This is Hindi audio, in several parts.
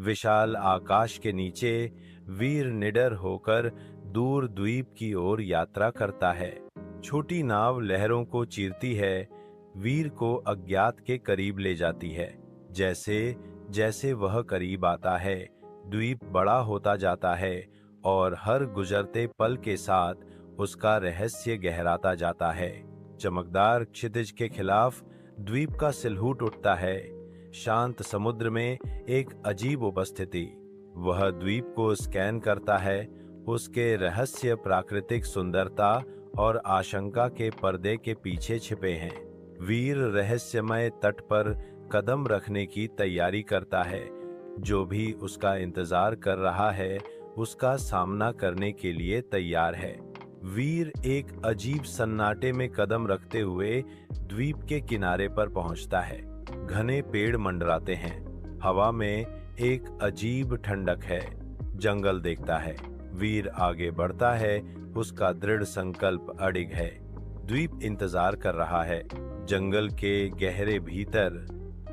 विशाल आकाश के नीचे वीर निडर होकर दूर द्वीप की ओर यात्रा करता है। छोटी नाव लहरों को चीरती है, वीर को अज्ञात के करीब ले जाती है। जैसे जैसे वह करीब आता है, द्वीप बड़ा होता जाता है और हर गुजरते पल के साथ उसका रहस्य गहराता जाता है। चमकदार क्षितिज के खिलाफ द्वीप का सिलहूट उठता है। शांत समुद्र में एक अजीब उपस्थिति। वह द्वीप को स्कैन करता है। उसके रहस्य प्राकृतिक सुंदरता और आशंका के पर्दे के पीछे छिपे हैं। वीर रहस्यमय तट पर कदम रखने की तैयारी करता है। जो भी उसका इंतजार कर रहा है, उसका सामना करने के लिए तैयार है। वीर एक अजीब सन्नाटे में कदम रखते हुए द्वीप के किनारे पर पहुंचता है। घने पेड़ मंडराते हैं। हवा में एक अजीब ठंडक है। जंगल देखता है। वीर आगे बढ़ता है। उसका दृढ़ संकल्प अडिग है। द्वीप इंतजार कर रहा है। जंगल के गहरे भीतर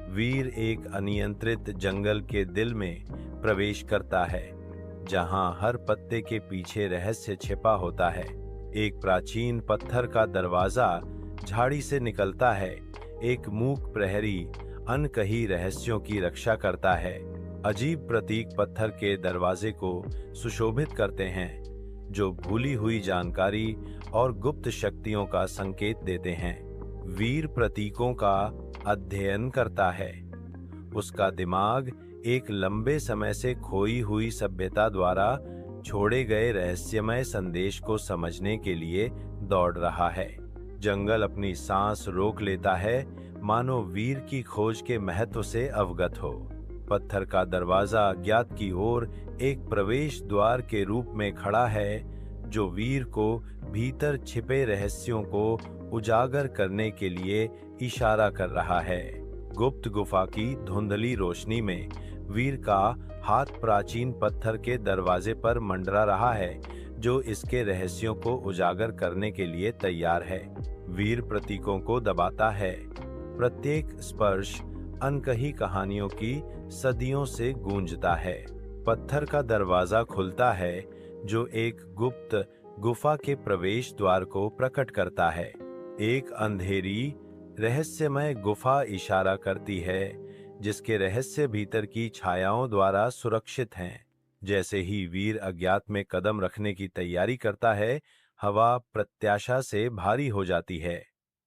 वीर एक अनियंत्रित जंगल के दिल में प्रवेश करता है, जहां हर पत्ते के पीछे रहस्य छिपा होता है। एक प्राचीन पत्थर का दरवाजा झाड़ी से निकलता है। एक मूक प्रहरी अनकही रहस्यों की रक्षा करता है। अजीब प्रतीक पत्थर के दरवाजे को सुशोभित करते हैं, जो भूली हुई जानकारी और गुप्त शक्तियों का संकेत देते हैं। वीर प्रतीकों का अध्ययन करता है। उसका दिमाग एक लंबे समय से खोई हुई सभ्यता द्वारा छोड़े गए रहस्यमय संदेश को समझने के लिए दौड़ रहा है। जंगल अपनी सांस रोक लेता है, मानो वीर की खोज के महत्व से अवगत हो। पत्थर का दरवाजा अज्ञात की ओर एक प्रवेश द्वार के रूप में खड़ा है, जो वीर को भीतर छिपे रहस्यों को उजागर करने के लिए इशारा कर रहा है। गुप्त गुफा की धुंधली रोशनी में वीर का हाथ प्राचीन पत्थर के दरवाजे पर मंडरा रहा है, जो इसके रहस्यों को उजागर करने के लिए तैयार है। वीर प्रतीकों को दबाता है। प्रत्येक स्पर्श अनकही कहानियों की सदियों से गूंजता है। पत्थर का दरवाजा खुलता है, जो एक गुप्त गुफा के प्रवेश द्वार को प्रकट करता है। एक अंधेरी रहस्यमय गुफा इशारा करती है, जिसके रहस्य भीतर की छायाओं द्वारा सुरक्षित हैं। जैसे ही वीर अज्ञात में कदम रखने की तैयारी करता है, हवा प्रत्याशा से भारी हो जाती है।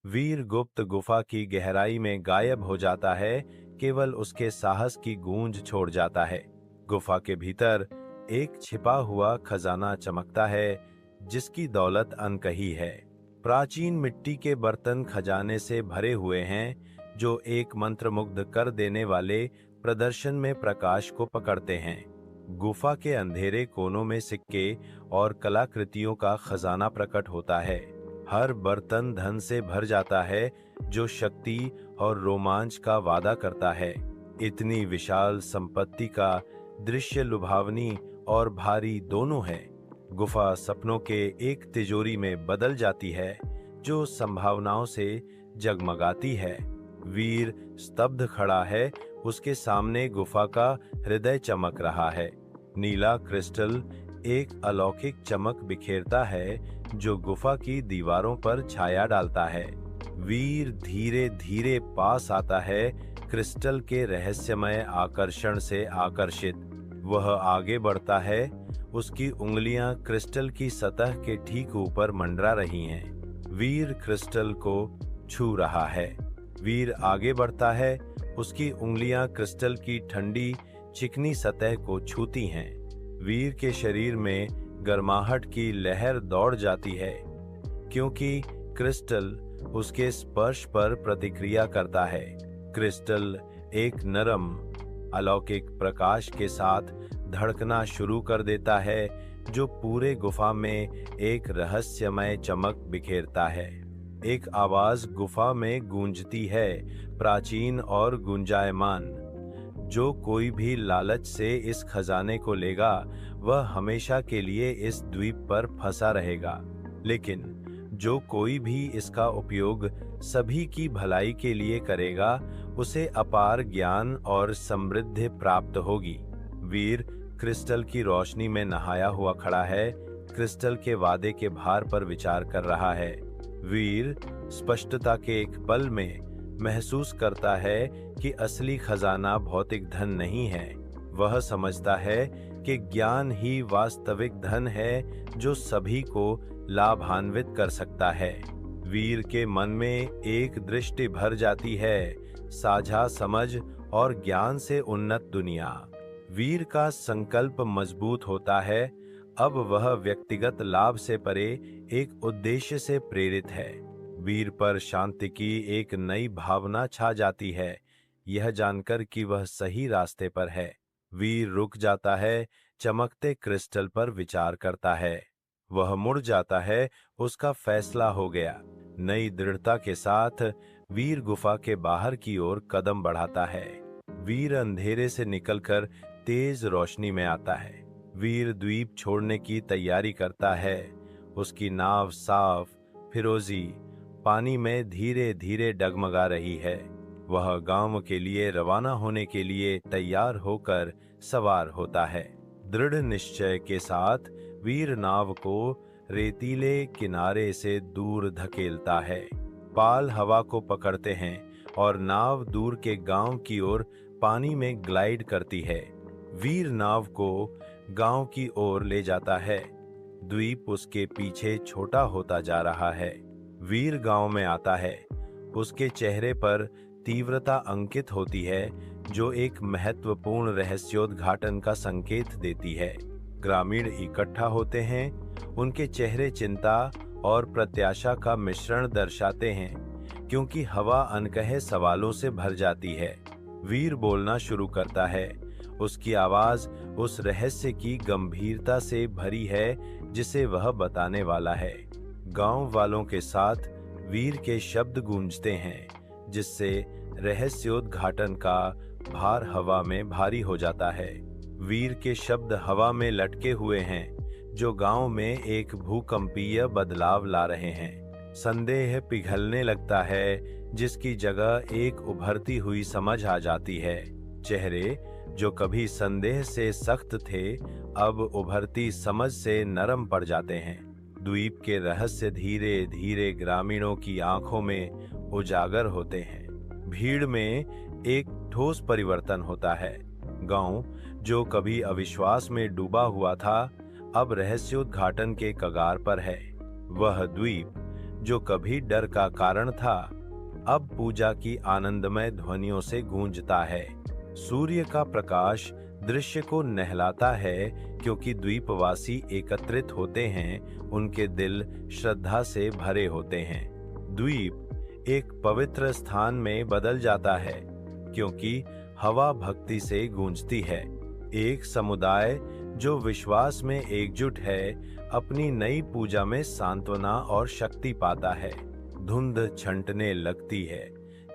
वीर गुप्त गुफा की गहराई में गायब हो जाता है, केवल उसके साहस की गूंज छोड़ जाता है। गुफा के भीतर एक छिपा हुआ खजाना चमकता है, जिसकी दौलत अनकही है। प्राचीन मिट्टी के बर्तन खजाने से भरे हुए हैं, जो एक मंत्रमुग्ध कर देने वाले प्रदर्शन में प्रकाश को पकड़ते हैं। गुफा के अंधेरे कोनों में सिक्के और कलाकृतियों का खजाना प्रकट होता है। हर बर्तन धन से भर जाता है, जो शक्ति और रोमांच का वादा करता है। इतनी विशाल संपत्ति का दृश्य लुभावनी और भारी दोनों है। गुफा सपनों के एक तिजोरी में बदल जाती है, जो संभावनाओं से जगमगाती है। वीर स्तब्ध खड़ा है। उसके सामने गुफा का हृदय चमक रहा है। नीला क्रिस्टल एक अलौकिक चमक बिखेरता है, जो गुफा की दीवारों पर छाया डालता है। वीर धीरे धीरे पास आता है, क्रिस्टल के रहस्यमय आकर्षण से आकर्षित। वह आगे बढ़ता है। उसकी उंगलियां क्रिस्टल की सतह के ठीक ऊपर मंडरा रही हैं। वीर क्रिस्टल को छू रहा है। वीर आगे बढ़ता है। उसकी उंगलियां क्रिस्टल की ठंडी चिकनी सतह को छूती हैं। वीर के शरीर में गर्माहट की लहर दौड़ जाती है, क्योंकि क्रिस्टल उसके स्पर्श पर प्रतिक्रिया करता है। क्रिस्टल एक नरम अलौकिक प्रकाश के साथ धड़कना शुरू कर देता है, जो पूरे गुफा में एक रहस्यमय चमक बिखेरता है। एक आवाज गुफा में गूंजती है, प्राचीन और गुंजायमान। जो कोई भी लालच से इस खजाने को लेगा, वह हमेशा के लिए इस द्वीप पर फंसा रहेगा। लेकिन जो कोई भी इसका उपयोग सभी की भलाई के लिए करेगा, उसे अपार ज्ञान और समृद्धि प्राप्त होगी। वीर क्रिस्टल की रोशनी में नहाया हुआ खड़ा है, क्रिस्टल के वादे के भार पर विचार कर रहा है। वीर स्पष्टता के एक पल में महसूस करता है कि असली खजाना भौतिक धन नहीं है। वह समझता है कि ज्ञान ही वास्तविक धन है जो सभी को लाभान्वित कर सकता है। वीर के मन में एक दृष्टि भर जाती है, साझा समझ और ज्ञान से उन्नत दुनिया। वीर का संकल्प मजबूत होता है। अब वह व्यक्तिगत लाभ से परे एक उद्देश्य से प्रेरित है। वीर पर शांति की एक नई भावना छा जाती है, यह जानकर कि वह सही रास्ते पर है। वीर रुक जाता है, चमकते क्रिस्टल पर विचार करता है। वह मुड़ जाता है, उसका फैसला हो गया। नई दृढ़ता के साथ वीर गुफा के बाहर की ओर कदम बढ़ाता है। वीर अंधेरे से निकलकर तेज रोशनी में आता है। वीर द्वीप छोड़ने की तैयारी करता है। उसकी नाव साफ फिरोजी पानी में धीरे धीरे डगमगा रही है। वह गांव के लिए रवाना होने के लिए तैयार होकर सवार होता है। दृढ़ निश्चय के साथ वीर नाव को रेतीले किनारे से दूर धकेलता है। पाल हवा को पकड़ते हैं और नाव दूर के गांव की ओर पानी में ग्लाइड करती है। वीर नाव को गांव की ओर ले जाता है। द्वीप उसके पीछे छोटा होता जा रहा है। वीर गांव में आता है। उसके चेहरे पर तीव्रता अंकित होती है, जो एक महत्वपूर्ण रहस्योद्घाटन का संकेत देती है। ग्रामीण इकट्ठा होते हैं। उनके चेहरे चिंता और प्रत्याशा का मिश्रण दर्शाते हैं, क्योंकि हवा अनकहे सवालों से भर जाती है। वीर बोलना शुरू करता है। उसकी आवाज उस रहस्य की गंभीरता से भरी है जिसे वह बताने वाला है। गांव वालों के साथ वीर के शब्द गूंजते हैं, जिससे रहस्योद्घाटन का भार हवा में भारी हो जाता है। वीर के शब्द हवा में लटके हुए हैं, जो गांव में एक भूकंपीय बदलाव ला रहे हैं। संदेह पिघलने लगता है, जिसकी जगह एक उभरती हुई समझ आ जाती है। चेहरे जो कभी संदेह से सख्त थे, अब उभरती समझ से नरम पड़ जाते हैं। द्वीप के रहस्य धीरे धीरे ग्रामीणों की आंखों में उजागर होते हैं। भीड़ में एक ठोस परिवर्तन होता है। गांव जो कभी अविश्वास में डूबा हुआ था, अब रहस्योद्घाटन के कगार पर है। वह द्वीप जो कभी डर का कारण था, अब पूजा की आनंदमय ध्वनियों से गूंजता है। सूर्य का प्रकाश दृश्य को नहलाता है, क्योंकि द्वीपवासी एकत्रित होते हैं। उनके दिल श्रद्धा से भरे होते हैं। द्वीप एक पवित्र स्थान में बदल जाता है, क्योंकि हवा भक्ति से गूंजती है। एक समुदाय जो विश्वास में एकजुट है, अपनी नई पूजा में सांत्वना और शक्ति पाता है। धुंध छंटने लगती है,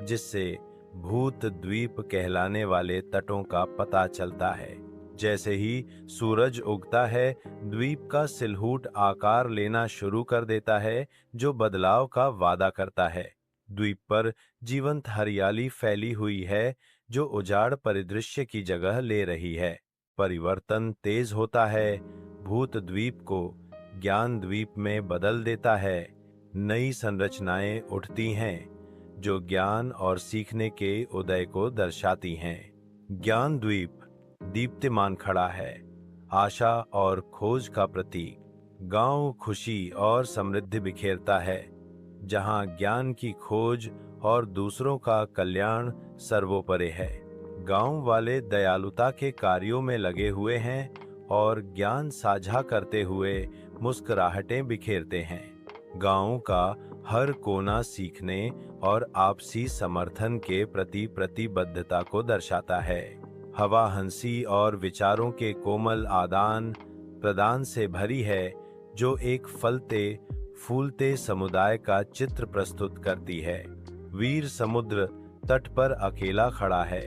जिससे भूत द्वीप कहलाने वाले तटों का पता चलता है। जैसे ही सूरज उगता है, द्वीप का सिलहूट आकार लेना शुरू कर देता है, जो बदलाव का वादा करता है। द्वीप पर जीवंत हरियाली फैली हुई है, जो उजाड़ परिदृश्य की जगह ले रही है। परिवर्तन तेज होता है, भूत द्वीप को ज्ञान द्वीप में बदल देता है। नई संरचनाएं उठती हैं, जो ज्ञान और सीखने के उदय को दर्शाती हैं। ज्ञान द्वीप दीप्तिमान खड़ा है, आशा और खोज का प्रतीक। गांव खुशी और समृद्धि बिखेरता है, जहां ज्ञान की खोज और दूसरों का कल्याण सर्वोपरि है। गांव वाले दयालुता के कार्यों में लगे हुए हैं और ज्ञान साझा करते हुए मुस्कुराहटें बिखेरते हैं। गांव का हर कोना सीखने और आपसी समर्थन के प्रति प्रतिबद्धता को दर्शाता है। हवा हंसी और विचारों के कोमल आदान प्रदान से भरी है, जो एक फलते फूलते समुदाय का चित्र प्रस्तुत करती है। वीर समुद्र तट पर अकेला खड़ा है।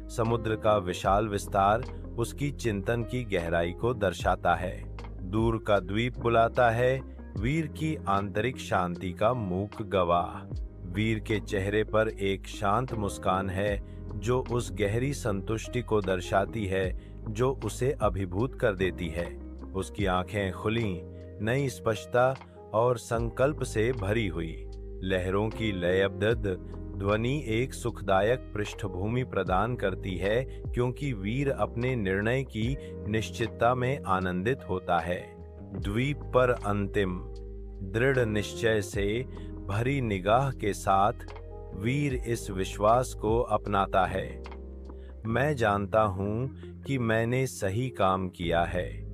समुद्र का विशाल विस्तार उसकी चिंतन की गहराई को दर्शाता है। दूर का द्वीप बुलाता है, वीर की आंतरिक शांति का मूक गवाह। वीर के चेहरे पर एक शांत मुस्कान है, जो उस गहरी संतुष्टि को दर्शाती है जो उसे अभिभूत कर देती है। उसकी आंखें खुली, नई स्पष्टता और संकल्प से भरी हुई। लहरों की लयबद्ध ध्वनि एक सुखदायक पृष्ठभूमि प्रदान करती है, क्योंकि वीर अपने निर्णय की निश्चितता में आनंदित होता है। द्वीप पर अंतिम दृढ़ निश्चय से भरी निगाह के साथ वीर इस विश्वास को अपनाता है, मैं जानता हूं कि मैंने सही काम किया है।